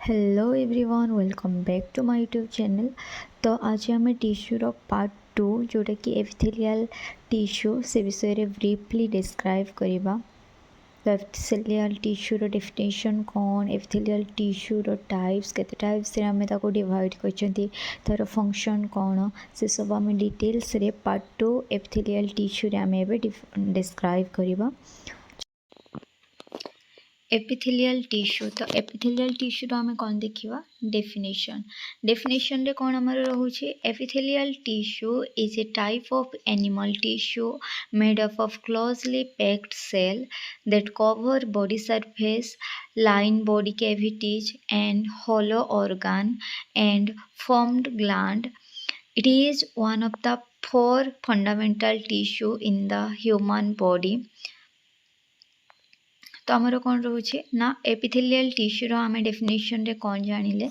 Hello everyone welcome back to my YouTube channel. तो आज आम टिश्यूर पार्ट 2 जोटा कि एपिथेलियल टिश्यू से विषय रे ब्रीफली डिस्क्राइब करवा। तो एपिथेलियल टिश्यूर डेफिनेशन कौन, एपिथेलियल टिश्यूर टाइप्स केते टाइप्स रे आम ताको डिवाइड करछंती, तार फंक्शन कौन, से सब आम डिटेल्स रे पार्ट 2 एपिथेलियल टिश्यू रे आम एबे डिस्क्राइब करवा। एपिथेलियल टिश्यू तो एपिथेलियल टिश्यू आम कौन देखा डेफिनेशन रे कौन आमर रोचे epithelial tissue is a type of animal tissue made up of closely packed cell that cover body surface, line body cavities and hollow organ and formed gland. It is one of the 4 fundamental tissue in the human body. तो आमर कौन रोचे ना epithelial टिश्यूर आम definition रे कौन जानिले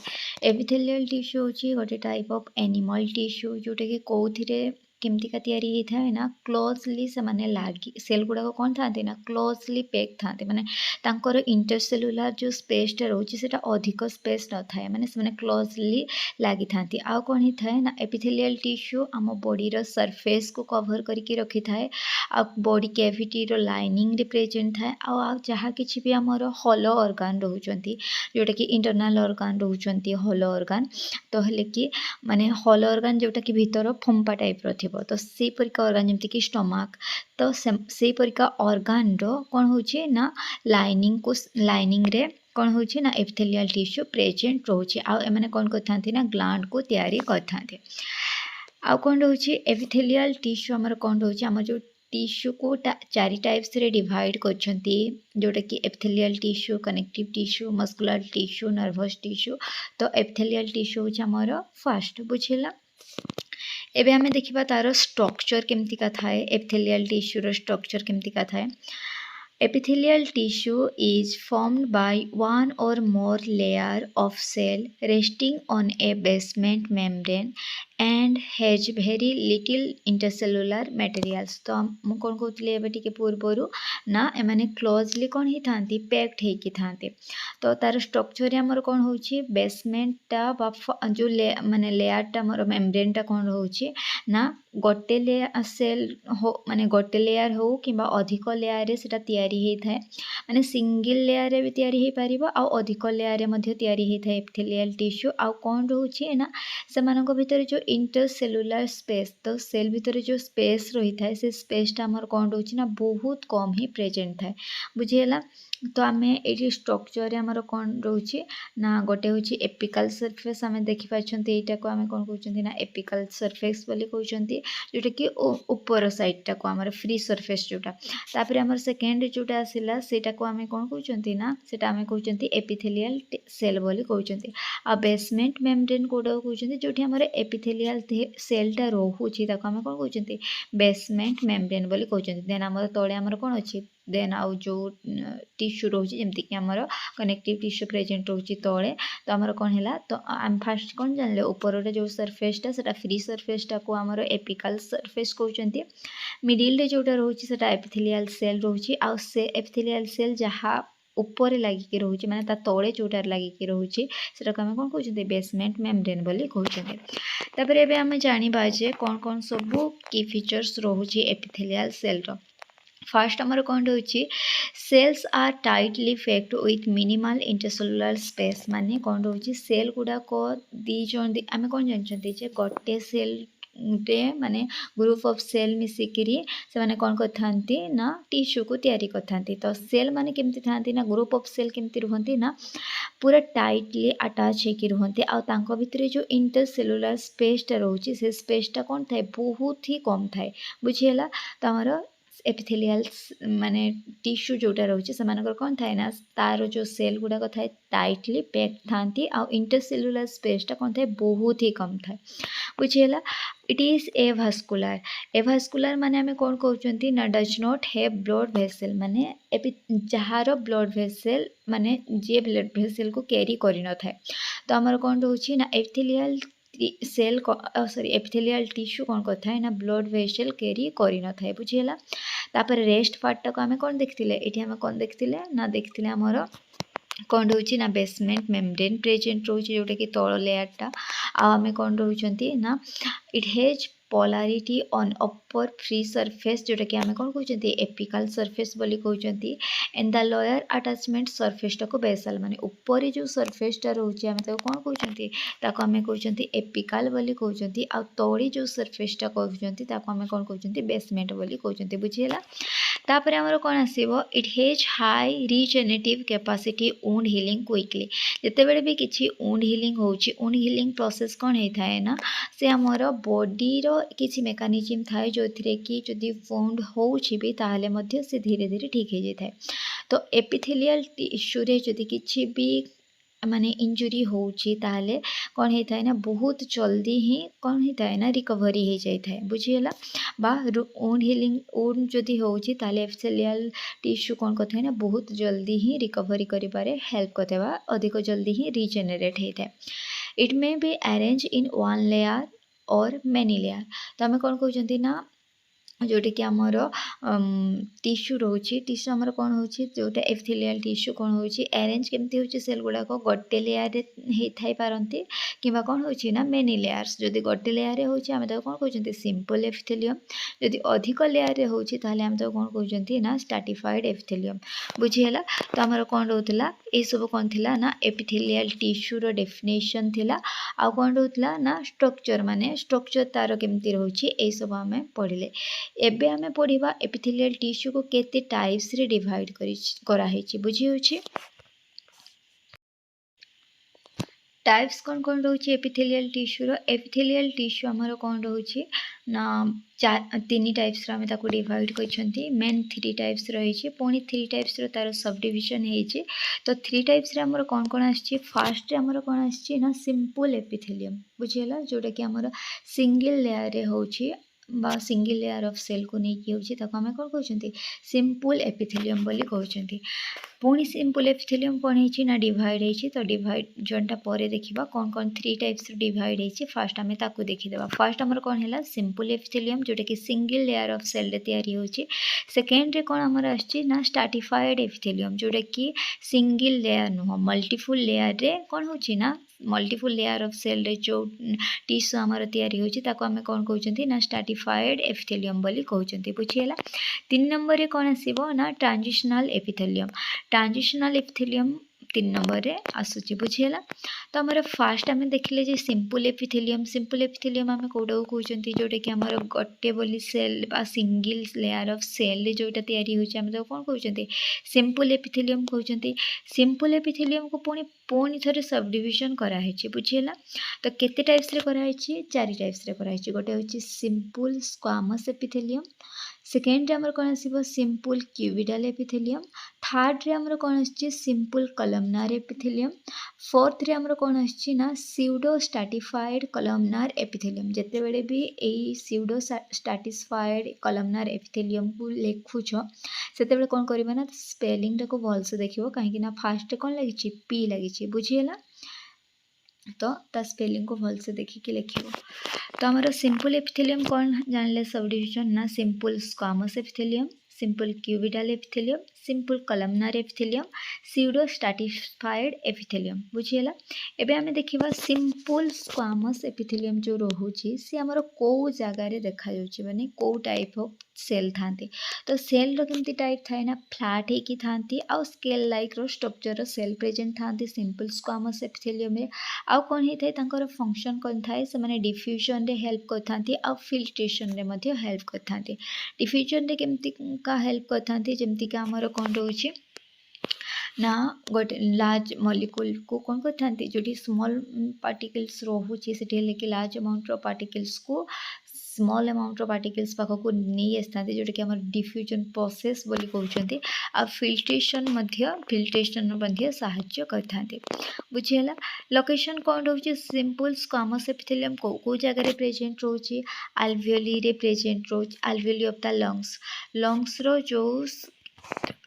epithelial tissue होची गोटे टाइप ऑफ एनिमल टिश्यू जोटा कि कौथिरे केमतिका तैयारी होता है ना क्लोजली से माने लागी सेल गुड़ाक कौन था ना क्लोजली पैक था माने तांकर इंटरसेलुलर जो स्पेसटा रोचे सेटा अधिक स्पेस न थाए माने से माने क्लोजली लागी थांती आ कौन ही थाए ना एपिथेलियल टिश्यू आम बॉडी रो सरफेस को कवर करके रखी थाए आ बॉडी कैविटी रो लाइनिंग रे प्रेजेंट थाए आ जहाँ किछि भी आमर हॉलो ऑर्गन रहउचंती जोटा कि इंटरनल ऑर्गन रहउचंती हॉलो ऑर्गन तो हेले कि माने हॉलो ऑर्गन जोटा कि भीतर फंपा टाइप रो तो से परिका ऑर्गन जमती कि स्टमक तो से परिका ऑर्गन रो कौन होचे ना लाइनिंग रे कौन होचे ना एपिथेलियल टिश्यू प्रेजेंट रोचे आ एमाने कौन करथांती ना ग्लैंड को तैयारी करथांती आ कौन रोचे एपिथेलियल टिश्यू हमर कौन रोचे हमर जो टिश्यू को 4 टाइप्स रे डिवाइड करछंती जोटा कि epithelial tissue, connective tissue, muscular tissue, nervous tissue. तो एपिथेलियल टिश्यू होचे हमर फर्स्ट बुझिला। एबे हमें देखिबा तारो स्ट्रक्चर केमतिका थाए एपिथेलियल टिश्यूर स्ट्रक्चर केमतिका थाए epithelial tissue is formed by one or more layer of cell resting on a basement membrane and has very little intercellular materials। तो हम कौन कहते हैं टिके पूर्वर ना एमाने क्लोजली कौन ही थांती पैक्ड हेकी थांती तो तार स्ट्रक्चर आमर कौन होची बेसमेंटा जो माने लेयरटा मोर मेम्ब्रेनटा कौन होची ना गोटे लेयर सेल हो माने गोटे लेयर हो किंबा अधिक लेयर रे सेटा तैयारी हे थाए माने सिंगल लेयर रे भी तैयारी हे परिबो आ अधिक लेयर रे मध्ये तैयारी हे थाए एपिथेलियल टिश्यू आ कौन रहउची ना सेमानक भितर जो इंटरसेलुलर स्पेस तो सेल भितर जो स्पेस रही थाए से स्पेसटा हमर कौन रहउची ना बहुत कम ही प्रेजेंट थाए बुझिएला। तो आम ये स्ट्रक्चर आमर कौन रोचे ना गोटे हूँ एपिकल सरफेस आम देखिपार्टी यहाँ को आम कौन कहते ना एपिकल सरफेस बोली कहते जोटा कि ऊपर साइडटा को आम फ्री सरफेस जोटा तापर आम सेकेंड जोटा आसला सेटा को आम कौन कहते ना सेटा आम कहते एपिथेलियल सेल बोली कहते आ बेसमेंट मेम्ब्रेन कोटा कहते जो आम एपिथेलियल सेलटा रोचे आम कौन कहते बेसमेंट मेम्ब्रेन बोली कहते देन आम तले आम कौन अच्छी देन आउ जो टिश्यू रोचे जमती आमर कनेक्टिव टिश्यू प्रेजेंट रोचे तले तो आमर कौन है तो आम फास्ट कौन जानले ऊपर जो सरफेसटा से फ्री सरफेसटा को आमर एपिकल सरफेस कहते मिडिल रे जोटा रोचे सेटा एपिथेलियल सेल रोचे आ से एपिथेलियल सेल जहाँ ऊपर लगिकी रोचे माने ता तले जोटा लगिकी रोचे सेटा को आम कौन कहते बेसमेंट मेम्ब्रेन बोली कहते तापर एबे आम जानिबा जे कौन कौन सब की फीचर्स रोचे एपिथेलियल सेल रो। फर्स्ट आमर कौन रोचे cells are tightly packed with minimal intercellular space माने कौन रोचे सेल गुड़ाक दी आम कौन जानते जे गोटे सेल रे माने ग्रुप ऑफ सेल मिसिकी से माने कौन करथांती ना टिश्यू को तैयारी करथांती तो सेल माने केमती थांती ना ग्रुप ऑफ सेल केमती रुहंती ना पूरा टाइटली अटैच होकर रुहंती आ तांको भितरे जो इंटरसेलुलर स्पेसटा रोचे से स्पेसटा कौन थाए बहुत ही कम थाए बुझिएला। तो आमर एपिथेलियल माने टिश्यू जोटा रोचे से कौन थाए ना तार जो सेल गुड़ाक थाए टाइटली पैक थांती आ इंटरसेलुलर स्पेसटा कौन थाए बहुत ही कम थाए बुझिएला। इट इज एभास्कुलर माने आम कौन कहते ना does not have blood vessel माने जार ब्लड भेसेल माने जे ब्लड भेसेल को कैरी करि न थाए तो आमर कौन रोचे ना epithelial cell sorry epithelial tissue कौन करता है ना ब्लड वेसल कैरी करि न थाए बुझिएला। तापर रेस्ट पार्टटा को आम कौन देखते ये आम कौन देखते ना देखते आमर कौन रोचे ना बेसमेंट मेम्ब्रेन प्रेजेंट रोचे जोटा कि तल लेयरटा आम कौन रोचंती ना it has polarity on upper free surface जोटा कि आम कौन कहते एपिकल सरफेस बोली कहते एंड द लोअर अटैचमेंट सरफेसटा को बेसाल माने ऊपर जो सरफेसटा रोचे आम कौन कहते आम कहते एपिकल बोली कहते आ तले जो सरफेसटा कहते आम कौन कहते बेसमेंट बोली कहते बुझीगला तापर आमर कौन आसो it has high regenerative capacity wound healing quickly जितेबाला भी किसी वुंड हिलिंग होची वुंड हिलिंग प्रोसेस कौन होता है ना से आमर बॉडीर किसी मेकानिजम थाए जो थी कि जदि वुंड होची भी ताहले मध्य से धीरे धीरे ठीक हो जाए तो एपिथेलियल टिश्यू रे जदि किसी भी माने इंजुरी होची ताहले कौन होता है ना बहुत जल्दी ही कौन होता है ना रिकवरी हो जाए बुझीगला बा वुंड हिलिंग वुंड जदि होची ताहले एपिथेलियल टिश्यू कौन करता है ना बहुत जल्दी ही रिकवरी करिबारे हेल्प करते बा अधिक जल्दी ही रिजेनेरेट होता है it may be arrange in one layer और मेनी लेयर तो आम कौन कहते ना जोटा कि आमर टिश्यू रोचे टिश्यू आमर कौन हो जोटा एपिथेलियल टिश्यू कौन हो अरेंज केमती हो सेल गुड़ाक गोटे लेयर होई पारती कि कौन हो ना मेनी लेयर्स जदि गोटे लेयर हो कौन कहते सिंपल एपिथेलियम जदि अधिक लेयर हो कौन कहते ना स्ट्रैटिफाइड एपिथेलियम बुझीगला तो आमर कौन रोला ये सब कौन थी ना एपिथेलियल टिश्यूर डेफिनेशन थिला आ कौन रोला ना स्ट्रक्चर माने स्ट्रक्चर तार केमती रोचे ये सब आम पढ़ले एबे आमे पढ़िबा एपिथेलियल टिश्यू को केते टाइप्स रे डिवाइड करा हेछि बुझी होछि टाइप्स कौन कौन रोचे एपिथेलियल टिश्यू आमर कौन रोचे ना तीन टाइप्स आम डिवाइड कर मेन थ्री टाइप्स रही पुणी थ्री टाइप्स तार सब डिविजन होती तो थ्री टाइप्स आमर कौन कौन आसछि फास्ट आमर कौन आसछि ना सिंपल एपिथेलियम बुझीगला जोटा कि आमर सिंगल लेयर रे होछि बा सिंगल लेयर ऑफ सेल को लेकिन होती आम कौन कहते सिंपल एपिथेलियम बोली कहते पुणी सिंपल एपिथेलियम कौन है ना डिवाइड होती तो डिवाइड जोनटा पर देखा कौन कौन थ्री टाइप्स डिवाइड होती फास्ट आम ताकू देखीदे फास्ट आमर कौन है सिंपल एपिथेलियम जोटा कि सिंगल लेयर ऑफ सेल रे तैयारी होची सेकेंड रे कौन आमर आछि ना स्ट्रैटिफाइड एपिथेलियम जोटा कि सिंगल लेयर नुह मल्टीफुल लेयर रे कौन होची ना मल्टीफुल लेयर ऑफ सेल रे जो टिश्यू आमर तैयारी होची ताको आमे कौन कहते ना स्ट्रैटिफाइड एपिथेलियम बोली कहते बुझीगला तीन नंबर रे कौन आसीबो ना ट्रांजिशनल एपिथेलियम तीन नंबर रे आसुची बुझीगला तो आमर फास्ट आम देखिले जे सिंपल एपिथेलियम आम कौटा कहते जोटा कि आमर गोटे बोली सेल बा सिंगल लेयर ऑफ सेल जोटा तैयारी होची आम कौन कहते सिंपल एपिथेलियम कहते सिंपल एपिथेलियम को पुणी थे सब डिविजन कराई बुझीगला तो केते टाइप्स रे कराई चार टाइप्स रे कराई गोटे हूँ सिंपल स्क्वामस एपिथेलियम सेकेंड आमर कौन आसीबो सिंपल क्यूबिडल एपिथेलियम थर्ड रे आमर कौन आछि सिंपल कलमनार एपिथेलियम फोर्थ रे आमर कौन आछि ना स्यूडो स्ट्रैटिफाइड कलमनार एपिथेलियम जेते बेले भी एई स्यूडो स्ट्रैटिफाइड कलमनार एपिथेलियम को लेखुछ सेते बेले कौन करबा ना स्पेलिंग टाको भल से देखिबो काहे ना फास्ट कौन लागिछि पी लागिछि बुझीगला तो ता स्पेलिंग को भल से देखिए लिखिबो तो आमर सिंपल एपिथेलियम कौन जानले सब subdivision simple squamous epithelium simple cuboidal epithelium simple columnar epithelium pseudostratified epithelium बुझीगला एबे आमे देखिबा सिंपल स्क्वामस एपिथेलियम जो रहुची सी आमर को जगह रे देखा जाउची माने को टाइप ऑफ सेल थांती तो सेल रो केमती टाइप थाए ना फ्लैट है कि थांती आ स्केल लाइक रो स्ट्रक्चर रो सेल प्रेजेंट थांती सिंपल स्क्वामस एपिथेलियम रे आ कोन हे थाए तांकर फंक्शन कोन थाए से माने डिफ्यूजन रे हेल्प करथांती आ फिल्ट्रेशन रे मध्ये हेल्प करथांती डिफ्यूजन रे केमती का हेल्प करथांती जेमती कि आमर कोन रहउची ना गोटे लार्ज मॉलिक्यूल को कौन करथांती जोटी स्मॉल पार्टिकल्स रोहुची सेठी लेके लार्ज अमाउंट रो पार्टिकल्स को स्मॉल अमाउंट रो पार्टिकल्स पाखक नहीं आसतांती जोटा कि आमर डिफ्यूजन प्रोसेस बोली कहउचंती आ फिल्ट्रेशन मध्य सहाय्य करथांती बुझीगला लोकेशन कौन रोचे सिंपल स्क्वामस एपिथेलियम को जगह रे प्रेजेंट रोचे अल्वियोली रे प्रेजेंट रोचे अल्वियोली ऑफ द लंग्स रो जो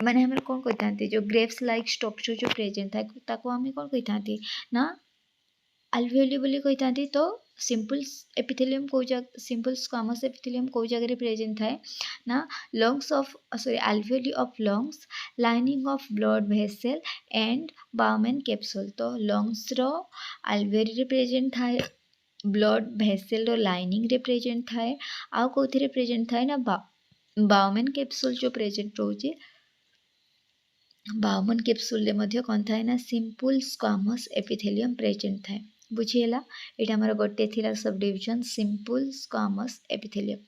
माने हमें कौन कहते जो ग्रेप्स लाइक स्ट्रक्चर जो प्रेजेंट था ताको हमें कौन कहते ना अल्वियोली बोली कहते तो सिंपल एपिथेलियम को सिंपल स्क्वामस एपिथेलियम को जगह प्रेजेंट थाए ना lungs of sorry alveoli of lungs lining of blood vessel and bowmen capsule तो लंग्स रो alveoli रे प्रेजेंट थाए ब्लड भेसल रो लाइनिंग रे प्रेजेंट थाए आ कोथि रे प्रेजेंट थाए ना बाउमेन कैप्सूल जो प्रेजेंट रोचे बाउमेन कैप्सूल रे मध्य कोन थाए ना सिंपल स्क्वामस एपिथेलियम प्रेजेंट थाए बुझीला एटा हमर गोटे थिला sub division simple squamous epithelium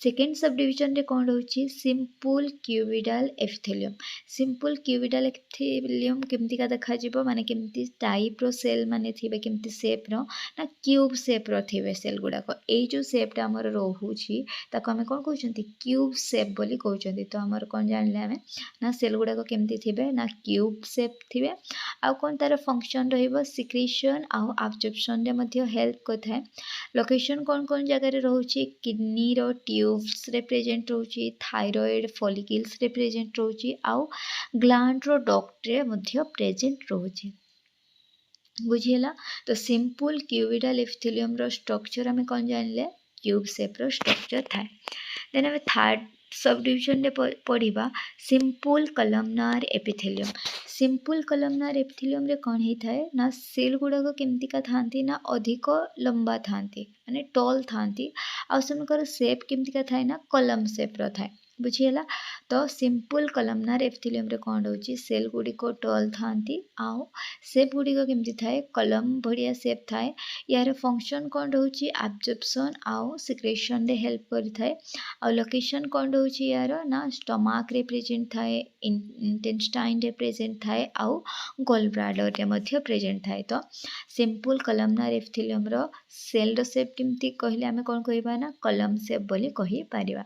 second sub division रे कोन रहउची simple cuboidal epithelium simple cuboidal epithelium केमती का देखा जिवो माने केमती टाइप रो सेल माने थिबे केमती शेप रो ना क्यूब शेप रो थिबे सेल गुडा को ए जो शेप टा हमर रहउची ताको हमें कोन कहउचंती क्यूब शेप बोली कहउचंती तो हमर कोन जानले हमें ना सेल गुडा को केमती थिबे ना क्यूब शेप थिबे आ कोन तार फंक्शन रहिबो सिक्रीशन आ एब्जॉर्प्शन रे मध्ये हेल्प करथाय लोकेशन कोन जगह रे रहउची किडनी रो ट्यूब्स रे प्रेजेंट रहउची थायराइड फॉलिकल्स रे प्रेजेंट रहउची आ ग्लैंड रो डक्ट रे मध्ये प्रेजेंट रहउची बुझिला तो सिंपल क्यूबिडल एपिथेलियम रो स्ट्रक्चर हमें कोन जानले क्यूब शेप रो स्ट्रक्चर थाय देन हमें थर्ड सब डिविजन रे पढ़िबा simple columnar epithelium simple columnar epithelium रे कोन हे थाए ना सेल गुडा को केमती का थांती ना अधिक लंबा थांती माने टॉल थांती आ सेमकर शेप केमती का थाए ना कलम शेप रो थाए बुझिला तो सिंपल कलमनार एपिथेलियम रे कोन होची सेल गुडी को टॉल थांती आ शेप गुडी को केमती थाए कलम बढ़िया शेप थाए यार फंक्शन कोन रहउची एब्जॉर्प्शन आ सिक्रेशन रे हेल्प करि थाए आ लोकेशन कोन रहउची यार ना स्टमक रे प्रेजेंट थाए इंटेस्टाइन रे प्रेजेंट थाए आ गॉल ब्लैडर रे मध्ये प्रेजेंट थाए तो सिंपल कलमनार एपिथेलियम रो सेल रो शेप केमती कहले हमें कोन कहबा ना कलम शेप बोली कहि परिबा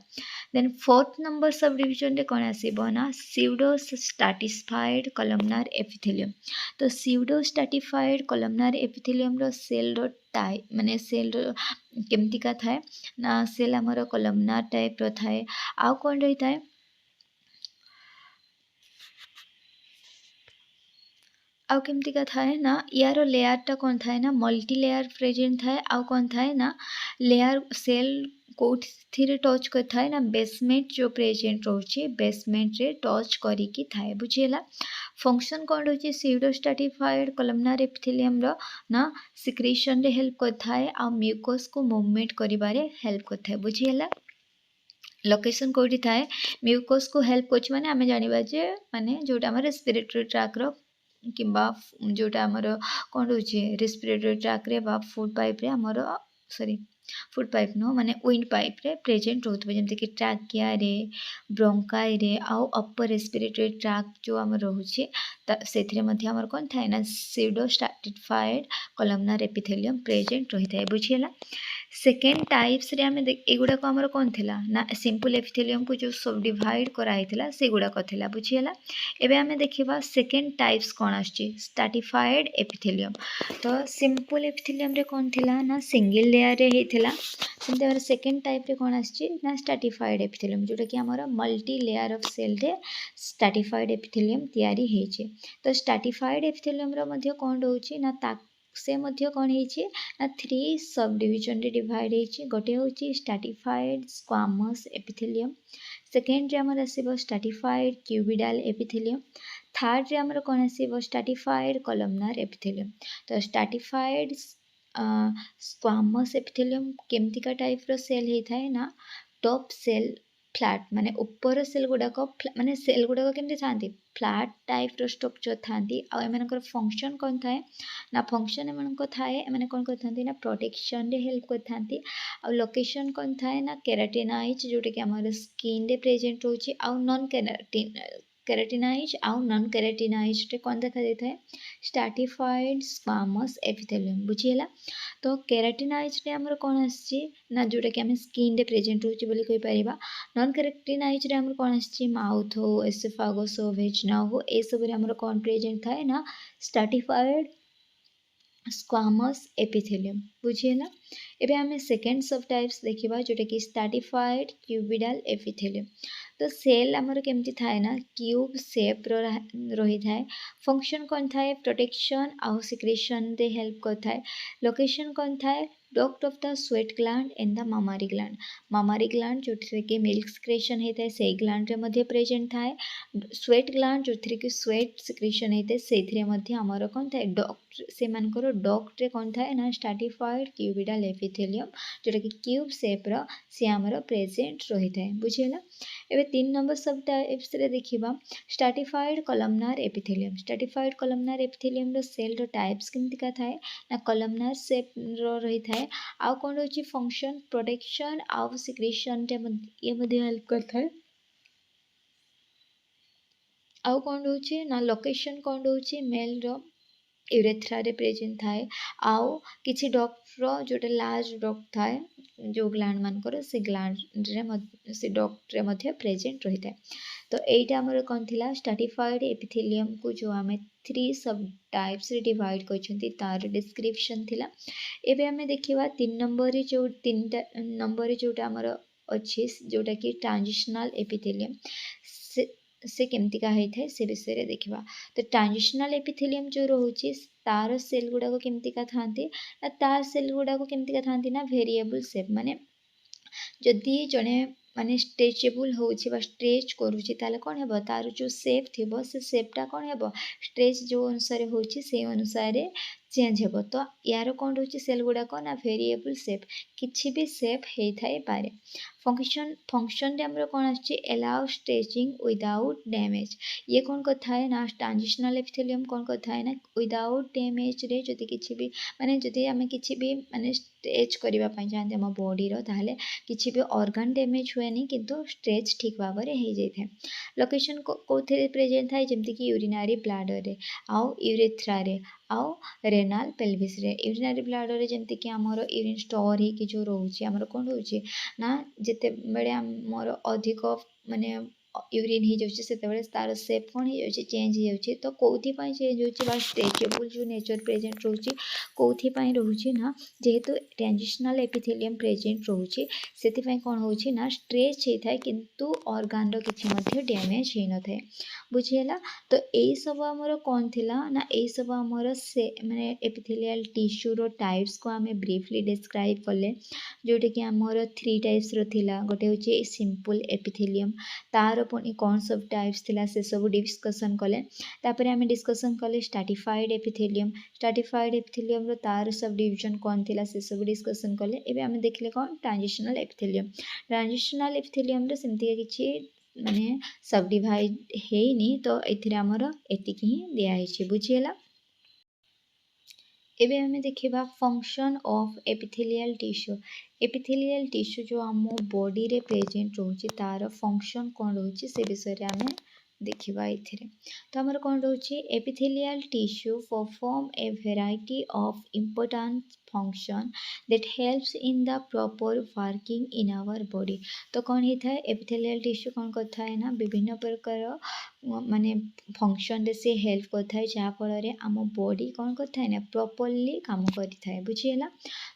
then fourth number subdivision रे कोन आसीबो ना स्यूडो स्ट्रैटिफाइड कलमनार एपिथेलियम तो स्यूडो स्ट्रैटिफाइड कलमनार एपिथेलियम रो सेल रो टाइप माने सेल रो केमती का थाए ना सेल हमर कलमनार टाइप रो थाए आ कोन रही थाए आउ केमती का थाए ना यार लेयर टा कोन थाए ना मल्टी लेयर प्रेजेंट थाए आउ कोन थाए ना लेयर सेल कोथिरे टच कर थाए ना बेसमेंट जो प्रेजेंट रहउची बेसमेंट रे टच करी की थाए बुझिला फंक्शन कोन रहउची स्यूडो स्ट्रैटिफाइड कलमनार एपिथेलियम रो ना सिक्रेशन रे हेल्प कर थाए आ म्यूकस को मूवमेंट करिबारे हेल्प कर थाए बुझिला लोकेशन कोठी थाए म्यूकस को हेल्प करछ माने हमें जानिबा जे माने जोटा हमर रेस्पिरेटरी ट्रैक रो किंबा जोटा हमर कोन रहउची रेस्पिरेटरी ट्रैक रे बा फूड पाइप रे हमर सॉरी फूड पाइप नो माने विंड पाइप रे प्रेजेंट होतबे जेमते कि ट्रैकिया रे ब्रोंकाई रे आ अपर रेस्पिरेटरी ट्रैक जो हमर रहउची सेथिरे मध्ये हमर कोन थाए ना pseudostratified columnar epithelium present रही थाए बुझिला सेकेंड टाइप्स रे हमें एगुडा को हमर कोन थिला ना सिंपल एपिथेलियम को जो सब डिवाइड करा हितला सेगुडा को थिला बुझिला एबे हमें देखिबा सेकेंड टाइप्स कोन आछि स्ट्रैटिफाइड एपिथेलियम तो सिंपल एपिथेलियम रे कोन थिला ना सिंगल लेयर रे हितला सेमते हमर सेकेंड टाइप रे कोन आछि ना स्ट्रैटिफाइड एपिथेलियम जोटा कि हमर मल्टी लेयर ऑफ सेल रे स्ट्रैटिफाइड एपिथेलियम तयारी हेछि तो स्ट्रैटिफाइड एपिथेलियम रो मध्ये कोन रहउछि ना ता से मध्ये कोन हेछि ना थ्री सब डिवीजन रे डिवाइड हेछि गोटे होछि स्ट्रैटिफाइड स्क्वामस एपिथेलियम सेकेंड रे हमर आसीबो स्ट्रैटिफाइड क्यूबिडल एपिथेलियम थर्ड रे हमर कोन आसीबो स्ट्रैटिफाइड कलमनार एपिथेलियम तो स्ट्रैटिफाइड स्क्वामस एपिथेलियम केमती का टाइप रो सेल हे थाए ना टॉप सेल फ्लैट माने ऊपर सेल गुडा को माने सेल गुडा को केमती थांती फ्लैट टाइप रो स्ट्रक्चर थांती आ एमनकर फंक्शन कोन थाए ना फंक्शन एमनको थाए एमने कोन करथांती ना प्रोटेक्शन रे हेल्प करथांती आ लोकेशन कोन थाए ना केराटिनाइज जोटे कि हमर स्किन रे प्रेजेंट होची आ नॉन केराटिनाइज आ नॉन केराटिनाइज रे कोन देखा देथाय स्ट्रैटिफाइड स्क्वामस एपिथेलियम बुझिला तो केराटिनाइज रे हमर कोन आछि ना जोटा कि हम स्किन रे प्रेजेंट होची बोली कहि परिबा नॉन केराटिनाइज रे हमर कोन आछि माउथ हो एसोफागस हो वेजना हो ए सब रे हमर कोन प्रेजेंट थाए ना स्ट्रैटिफाइड स्क्वामस एपिथेलियम बुझिला एबे हमें सेकेंड सब टाइप्स देखिबा जोटा कि स्ट्रैटिफाइड क्यूबिडल एपिथेलियम तो सेल हमर केमती थाए ना क्यूब शेप रो रही थाए फंक्शन कोन थाए प्रोटेक्शन आ सिक्रेशन दे हेल्प कर थाए लोकेशन कोन थाए duct of the sweat gland and the mammary gland जो कि मिल्क सिक्रेशन होता है से ग्लैंड रे मध्य प्रेजेंट थाए स्वेट ग्लैंड जो कि स्वेट सिक्रेशन होता है से मध्य आमर कौन था डक्ट से मानकर डक्ट रे कौन था ना स्ट्रैटिफाइड क्यूबिडल एपिथेलियम जोटा कि क्यूब शेप रो सी आमर प्रेजेंट रही है बुझीला। एबे 3 नंबर सब टाइप्स रे देखिबा स्ट्रैटिफाइड कॉलमनार एपिथेलियम रो सेल रो टाइप्स केमती का थाए ना कॉलमनार शेप रो रही थाए आउ कौन रही फंक्शन प्रोटेक्शन आउ सिक्रेशन ये हेल्प करता है आउ कौन रोचे ना लोकेशन कौन रोचे मेल रो यूरेथ्रा रे प्रेजेंट थाए आउ किछि डक्ट रो जोटा लार्ज डक्ट थाए जो ग्लैंड मानकर से ग्लैंड रे से डक्ट रे मध्य प्रेजेंट रही थाए। तो एटा हमर कोन थिला स्ट्रैटिफाइड एपिथेलियम को जो आमे 3 सब टाइप्स रे डिवाइड करछंती तार डिस्क्रिप्शन थिला। एबे हमें देखिबा 3 नंबर रे जो 3 नंबर रे जोटा हमर अछि जोटा कि ट्रांजिशनल एपिथेलियम से केमती का होता है से विषय रे देखिबा। तो ट्रांजिशनल एपिथेलियम जो रोचे तार सेल गुड़ाक केमती का थांती ना तार सेल गुड़ाक केमती का थांती ना वेरिएबल शेप माने जदि जड़े माने स्ट्रेचेबल होउछि बा स्ट्रेच करूछि ताले कोन हेबो तार जो शेप थिबो से शेपटा कोन हेबो स्ट्रेच जो अनुसार होउछि से अनुसार चेंज हेबो। तो यार कोन रहउछि सेल गुड़ाक ना वेरिएबल शेप किछि भी शेप हेइ थाइ पारे। फंक्शन रे हमरो कोन आछि अलाउ स्ट्रेचिंग विदाउट डैमेज ये कौन कथा है ना ट्रांजिशनल एपिथेलियम कौन कथा है ना विदाउट डैमेज रे जदि किछि भी माने जदि आमे किछि भी माने स्ट्रेच करिबा पई चाहते हम बॉडी रो ताहले किछि भी ऑर्गन डैमेज हुएनी किंतु स्ट्रेच ठीक भाव रे हे जाय थे। लोकेशन कोथे प्रेजेंट थाए जेमति कि यूरिनरी ब्लैडर रे आउ यूरेथ्रा रे आउ रेनाल पेल्विस रे यूरिनरी ब्लैडर रे जेमति कि हमर यूरिन स्टोर हे कि जो रहउछि हमर कोन रहउछि ना जेते बेले हमर अधिक माने यूरिन हो जाउछि सेते बेले तार शेप कोन हो जाउछि चेंज हो जाउछि। तो कोथि पई चेंज होउछि बा स्ट्रेचेबल जो नेचर प्रेजेंट रहउछि कोथि पई रहउछि ना जेहेतु ट्रांजिशनल एपिथेलियम प्रेजेंट रहउछि सेति पई कोन होउछि ना स्ट्रेच हे थाए किंतु ऑर्गन रो किछि मध्ये डैमेज हे न थाए बुझियला। तो एई सब हमर कोन थिला ना एई सब हमर से माने एपिथेलियल टिश्यू रो टाइप्स को हमें ब्रीफली डिस्क्राइब करले जोटे कि हमर 3 टाइप्स रो थिला गोटे होछि सिंपल एपिथेलियम तार पुणी कौन सब टाइप्स थिला से सब डिस्कसन कले तापर आम डिस्कसन कले स्ट्रैटिफाइड एपिथेलियम रो तार सब डिवीजन कौन थिला से सब डिस्कसन कले एबे आम देखले कौन ट्रांजिशनल एपिथेलियम रो सेमती किछि माने सब डिवाइड हेनी तो एथिरे हमर एतिकी ही दिया हेछि बुझियला। एबे हमें देखिबा फंक्शन ऑफ एपिथेलियल टिश्यू जो आम बॉडी रे प्रेजेंट रोचे तार फंक्शन कौन रोचे से विषय रे हमें देखिबा एथिरे। तो हमर कौन रोचे epithelial tissue perform a variety of important function that helps in the proper working in our body. तो कौन होता है एपिथेलियल टिश्यू कौन करता है ना विभिन्न प्रकार माने फंक्शन रे से हेल्प करता है जहाँ फल रे आम बॉडी कौन करता है ना प्रॉपर्ली काम करता है बुझीला।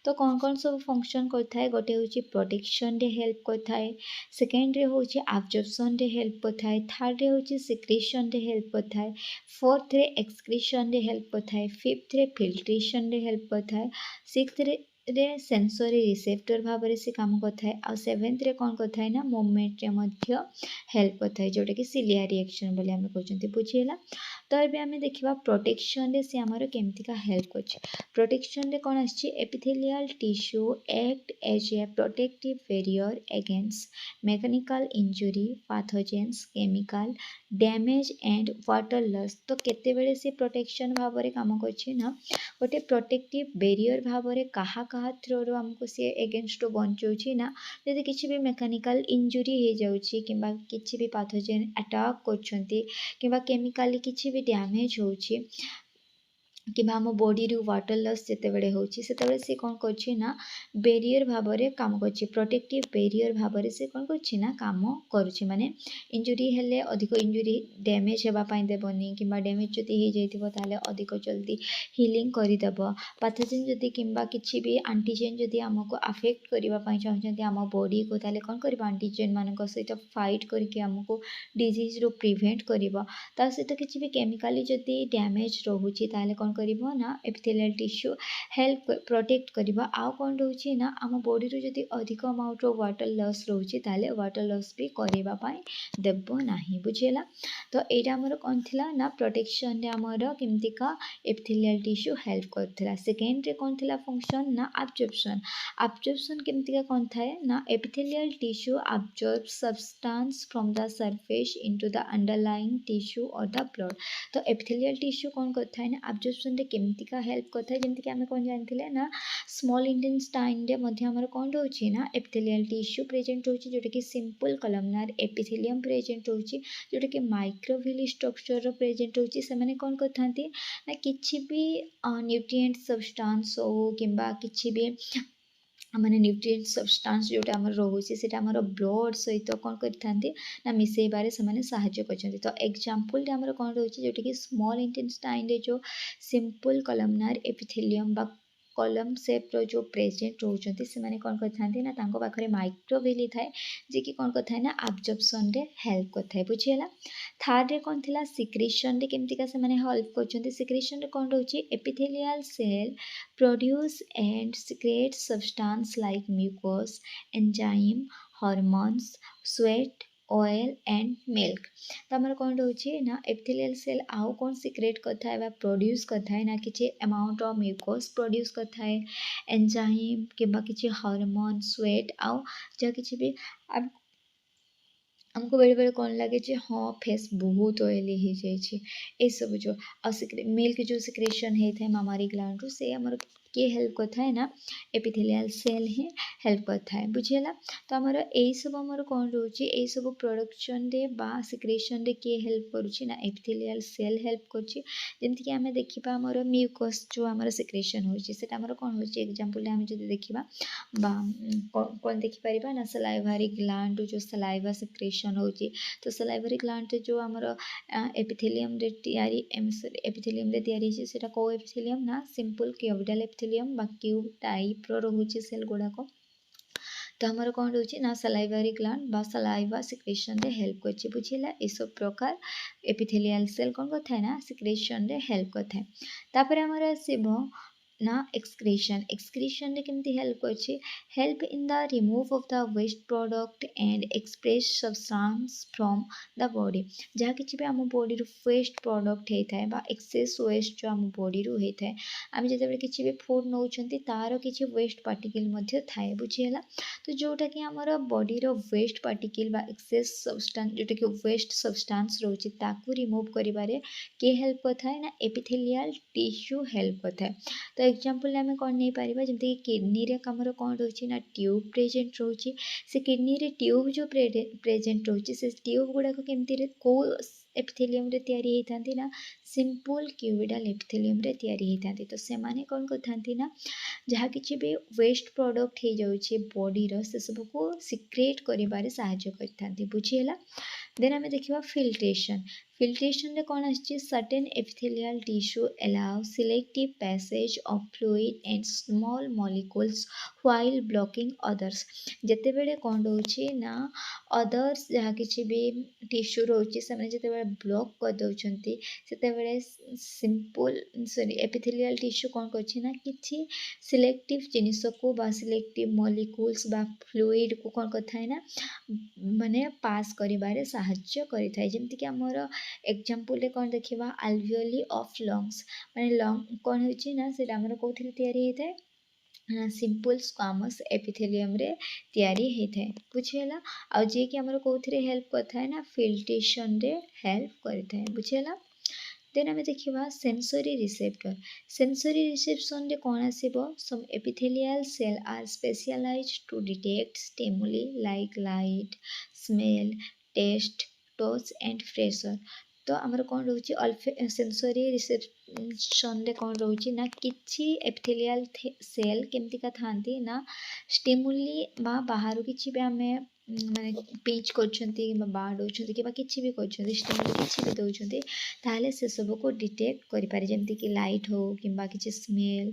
तो कौन कौन सब फंक्शन करता है गोटे होची प्रोटेक्शन रे हेल्प करता है सेकेंड रे होची एब्जॉर्प्शन रे हेल्प करता है थर्ड रे होची सिक्रेशन रे हेल्प करता है फोर्थ रे एक्सक्रीशन रे हेल्प करता है फिफ्थ रे फिल्ट्रेशन रे हेल्प करता है सिक्स्थ रे सेंसरी रिसेप्टर भाव से काम करता है और सेवेन्थ रे कौन करता है ना मूवमेंट रे मध्य हेल्प करता है जोटा कि सिलिया रिएक्शन बोले आम कहते बुझीला। तो ये आम देखा प्रोटेक्शन रे से आमर केमती का हेल्प कर प्रोटेक्शन रे कौन आछि epithelial tissue act as a protective barrier against mechanical injury pathogens chemical damage and water loss. तो केते बेले से प्रोटेक्शन भाव रे काम करछि ना गोटे प्रोटेक्टिव बैरियर भाव रे कहा कहा थ्रो आमको सी एगेन्स्ट बचाऊँगी ना जदि किसी भी मेकानिकल इंजुरी हो जाऊँगी किंबा किसी भी पैथोजेन अटैक कर केमिकल किसी भी डैमेज होउछि कि आम बॉडी रू वाटर लॉस जिते बड़े होची से कौन करछि ना बैरियर भाव रे काम करछि प्रोटेक्टिव बैरियर भाव रे से कौन करछि ना काम करुछि माने इंजुरी हेले अधिक इंजुरी डैमेज हेबा पई देबनी किंबा डैमेज जदि हे जैतिबो ताले अधिक जल्दी हीलिंग करि देबो पैथोजेन जदि किंबा किछि भी एंटीजेन जदि हमको अफेक्ट करिबा पई चाहछन्ती हम बॉडी को ताले कौन करबा एंटीजेन मानक सहित फाइट करके हमको डिजीज रू प्रिवेंट करिबो ता सहित किछि भी केमिकली जदि डैमेज रहउछि ताले कौन करिवो ना एपिथेलियल टिश्यू हेल्प प्रोटेक्ट करिवो आ कोन रहउछि ना आम बॉडी रो जदि अधिक अमाउंट रो वाटर लॉस रहउछि ताले वाटर लॉस भी करिवा पाई देबो नाही बुझिला। तो एटा हमर कोन थिला ना प्रोटेक्शन रे हमर केमतिका एपिथेलियल टिश्यू हेल्प करथिला। सेकेंड रे कोन थिला फंक्शन ना एब्जॉर्प्शन केमतिका कोन थाए ना epithelial tissue absorbs substance from the surface into the underlying tissue or the blood। तो एपिथेलियल टिश्यू कौन करता है ना एब्जॉर्प्शन रे केमतिका हेल्प करता है जेमति कि हमें कौन जानथिले ना स्मॉल इंटेस्टाइन रे मध्ये हमर कौन रहउछि ना एपिथेलियल टिश्यू प्रेजेंट रहउछि जोटा कि सिंपल कलमनार एपिथेलियम प्रेजेंट रहउछि जोटा कि माइक्रोविल स्ट्रक्चर रो प्रेजेंट रहउछि से माने कौन करथांती ना किछि भी न्यूट्रिएंट सब्सटेंस हो किंबा किछि भी माने न्यूट्रिएंट सब्सटेंस जोटा हमर रहउछि सेटा हमर ब्लड सहित कोन करथांती ना मिसेइबारे से माने सहाय्य करछन्ती। तो एग्जांपल रे हमर कोन रहउछि जोटा कि स्मॉल इंटेस्टाइन रे जो सिंपल कलमनार एपिथेलियम बा कलम शेप रो जो प्रेजेंट रहउछन्ती से माने कोन करथांती ना तांको पाखरे माइक्रोविली थाए जे कि कोन करथाय ना एब्जॉर्प्शन रे हेल्प करथाय बुझियला। थर्ड रे कोन थिला सिक्रेशन रे केमतिका से माने हेल्प करछन्ती सिक्रेशन रे कोन रहउछि epithelial cell produce and secrete substance like mucus, enzyme, hormones, sweat, oil and milk। तो हमर कौन रहउछि ना एपिथेलियल सेल आउ कौन सिक्रेट करथा है बा प्रोड्यूस करथा है ना किछि अमाउंट ऑफ म्यूकस प्रोड्यूस करथा है एंजाइम किबा किछि हार्मोन स्वेट आउ जा किछि भी अब हमको बेले बेले कौन लगे जे हाँ फेस बहुत ऑयली हो जाइए ए सब जो मिल्क जो सिक्रेशन होता है मामारी ग्लैंड रू से हमर के हेल्प करता है ना एपिथेलियल सेल ही हेल्प करता है बुझेला। तो हमर एई सब हमर कौन रोचे एई सब प्रोडक्शन रे बा सिक्रेशन रे के हेल्प करूची ना एपिथेलियल सेल हेल्प करूची जेमति कि हमें देखिबा हमर म्यूकस जो हमर सिक्रेशन होची सेटा हमर कौन होची एग्जांपल रे हम जदि देखिबा बा कौन देखि परिबा ना सलाइवरी ग्लैंड जो सलाइवा सिक्रेशन होची तो सलाइवरी ग्लैंड रे जो हमर एपिथेलियम रे तयारी एपिथेलियम रे तयारी छै सेटा को एपिथेलियम ना सिंपल क्यूबिडल एपिथेलियम बा क्यूब टाइप रो रहउची सेल गुडाको। तो हमर कौन रहउची ना सलाइवरी ग्लैंड बा सलाइवा सिक्रेशन रे हेल्प करछि बुझिला। ए सब प्रकार एपिथेलियल सेल कौन करथा है ना सिक्रेशन रे हेल्प करथा है। तापर हमर आसीबो ना एक्सक्रीशन रे केमति हेल्प करछि help in the remove of the waste product and express substance from the body जहाँ किछि भी आम बॉडी रो वेस्ट प्रोडक्ट होता है बा एक्सेस वेस्ट जो आम बॉडी रो होता है आम जते किछि भी फूड नौचंती तार किछि वेस्ट पार्टिकल मध्ये थाए बुझियला। तो जोटा कि हमर बॉडी रो वेस्ट पार्टिकल बा एक्सेस सब्सटेंस जोटा कि वेस्ट सब्सटेंस रहउछि ताकू रिमूव करिबारे के हेल्प करथा है ना एपिथेलियल टिश्यू हेल्प करथा है। तो एग्जांपल आम कौन नहीं पारिबा जमति किडनी रे हमर कौन रहउछि ना ट्यूब प्रेजेंट रहउछि से किडनी रे ट्यूब जो प्रेजेंट रहउछि से ट्यूब गुडा को केमति रे को एपिथेलियम रे तयारी हेतांती ना सिंपल क्यूबिडल एपिथेलियम रे तयारी हेतांती। तो से माने कौन करथांती ना जहाँ किछि भी वेस्ट प्रोडक्ट हे जाउछि बॉडी रो से सब को सिक्रेट करिबारे सहायता करथांती बुझियला। देन आम देखिबा फिल्ट्रेशन रे कौन आछि certain epithelial tissue allow selective passage of fluid and small molecules while blocking others जेते बेले कौन रहउछि ना अदर्स जहाँ किछि भी टिश्यू रहउछि से माने जेते बेले ब्लॉक कर दउछंती सेते बेले सिंपल सॉरी एपिथेलियल टिश्यू कौन करछि ना किछि सिलेक्टिव जिनिस को बा सिलेक्टिव मॉलिक्यूल्स बा फ्लूइड को कौन करथा है ना माने पास करिबारे सहायता करिथाय जेमति कि हमर एग्जांपल रे कौन देखिबा अल्वियोली ऑफ लंग्स माने लंग कौन होछि ना सेटा हमर कोथिले तयारी हेताय ना सिंपल स्क्वामस एपिथेलियम रे तयारी हेताय बुझियला। आ जे कि हमर कोथिरे हेल्प करथा है ना फिल्ट्रेशन रे हेल्प करथा है बुझियला। देन आम देखिबा सेंसरी रिसेप्शन रे कौन आसीबो some epithelial cell are specialised to detect stimuli like light smell taste touch and pressure. तो आमर कौन रहउछि सेंसरी रिसेप्शन रे कौन रहउछि ना किछि एपिथेलियल सेल केमति का थांती ना स्टिमुली बा बाहर किछि भी आमे माने पिंच करछंती बा बाड होछंती कि बा किछि भी करछंती स्टिमुली किछि भी दउछंती ताले से सब को डिटेक्ट करि पारे जेमति कि लाइट हो किबा किछि स्मेल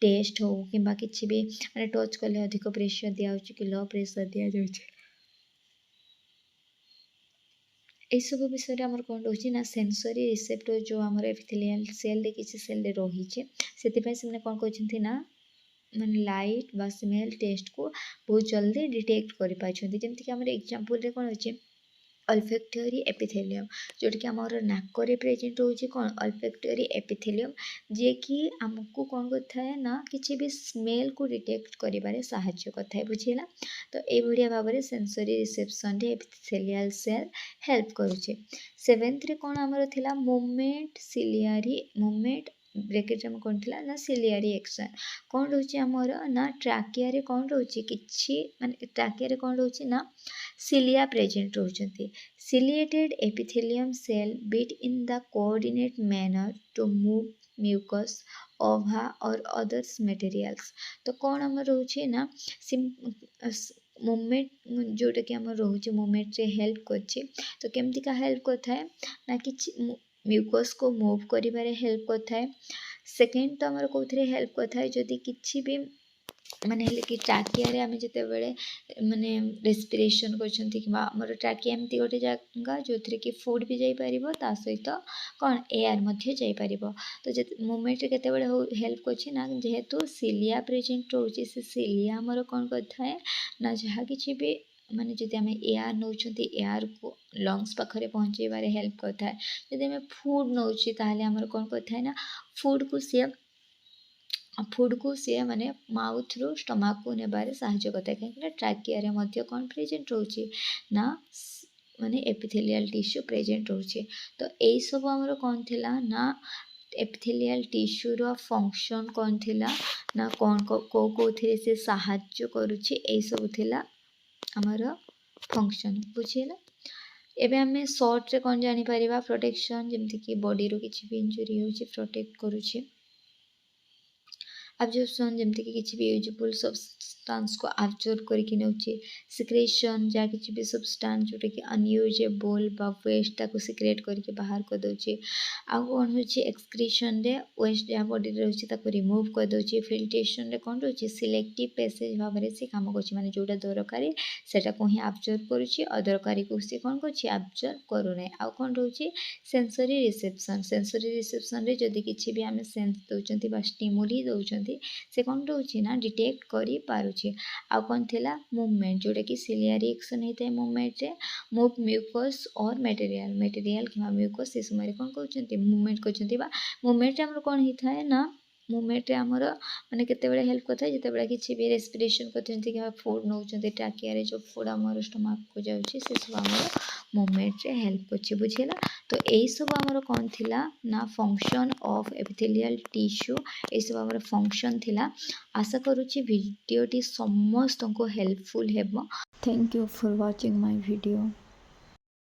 टेस्ट हो किबा किछि भी माने टच करले अधिक प्रेशर दिया होछि कि लो प्रेशर दिया जाउछि एसबू विषय आमर कौन रोचे ना सेंसरी रिसेप्टर जो आमर एपिथेलियल सेल किसी सेल रही से कौन कहते ना माने लाइट बा स्मेल टेस्ट को बहुत जल्दी डिटेक्ट कर पार्टी जमीक आम एग्जांपल कौन अच्छे अल्फेक्टरी एपिथेलियम जोटा कि आमर नाकरे प्रेजेंट रोचे कौन अल्फेक्टरी एपिथेलियम जी कि आमको कौन करता ना किसी भी स्मेल को डिटेक्ट करिबारे साहाय्य करता है बुझेगा। तो ये भाव में सेंसरी रिसेप्शन रे एपिथेलियल सेल हेल्प करुचे। 7th रे कौन आमर थिला मूवमेंट सिलियारी मूवमेंट ब्रेकेट में कौन थिला ना सिलियारी एक्शन कौन रोचे आमर ना ट्राकिया रे कौन रोचे किछि माने ट्राकिया रे कौन रोचे ना सिलिया प्रेजेंट रोचंती। Ciliated epithelium cell beat in the coordinate manner to move mucus, ova or others materials। तो कौन आम रोचे ना मूवमेंट जोटा कि आम रोचे मूवमेंट रे हेल्प करछे। तो केमती का हेल्प करता है ना कि म्यूकस को मूव करिबारे हेल्प करता है। सेकेंड तो आमर कौन हेल्प करता है जदि किछि भी माने कि ट्राकिया आम जिते बड़े माने रेस्पिरेशन कर ट्राकिया एमती गोटे जगह जो थी कि फूड भी जापर ता सहित कौन एयर जापर। तो मूवमेंट केते हेल्प कर जेहेतु सिलिया प्रेजेंट रोचे से सिलिया आमर कौन करता है ना जहाँ किसी भी माने जदि आम एयर नौ एयर को लंग्स पाखे पहुँचेबार हेल्प करता है। जदि आम फूड नौ आमर कौन करता है ना फूड को सी माने माउथ रू स्टमक को नेबारे साहाय्य करता है कहीं ट्राकिया कौन प्रेजेंट रोचे ना माने एपिथेलियल टिश्यू प्रेजेंट रोचे। तो यही सब आमर कौन थिला ना एपिथेलियल टिश्यू रो फंक्शन कौन थिला ना कौन को थे से साहाय्य करुछि एई सब थिला आमर फंक्शन बुझेला। एबे हमें शॉर्ट रे कौन जानी परिबा प्रोटेक्शन जेमति कि बॉडी रो किछि भी इंजुरी होछि प्रोटेक्ट करुछि। एब्जॉर्प्शन जमती कि किसी भी यूजफुल सब्सटेंस को एब्जॉर्ब करके नउचे। सिक्रेशन जहाँ किसी भी सब्सटेंस जोटा कि अनयूजेबल बा वेस्ट ताको सिक्रेट करके बाहर कर दोचे। आउ कौन होची एक्सक्रीशन रे वेस्ट जहाँ बॉडी रे होची ताको रिमूव कर दोचे। फिल्ट्रेशन रे कौन रोचे सिलेक्टिव पैसेज भाव में से काम करछि माने जोटा दरकारी सेटा को ही एब्जॉर्ब करुछि अदरकारी को से कौन करछि एब्जॉर्ब करू नै। आउ कौन रोचे सेंसरी रिसेप्शन रे जदि किछि भी आमे सेंस दउचंती बा स्टिमुली दउचंती से कौन रोचे ना डिटेक्ट करी पारुछे। आ कौन थिला मूवमेंट जोटा कि सिलियारी एक्शन होता है मूवमेंट रे मूव म्यूकस और मटेरियल कि म्यूकस से समय कौन कहते मूवमेंट कहते बा मूवमेंट आमर कौन होता है ना मूवमेंट रे आमर माने केते बेले हेल्प करता है जते बेले किछि भी रेस्पिरेशन करते कि फूड नउचंती ट्राकिया रे जो फूड आमर स्टमक को जाउछि से सब आमर मूवमेंट रे हेल्प करछि बुझेला। तो यही सब आमर कौन थिला ना फंक्शन ऑफ एपिथेलियल टिश्यू ये सब आमर फंक्शन थिला। आशा करुछि वीडियोटी समस्त को हेल्पफुल हेबो। Thank you for watching my video.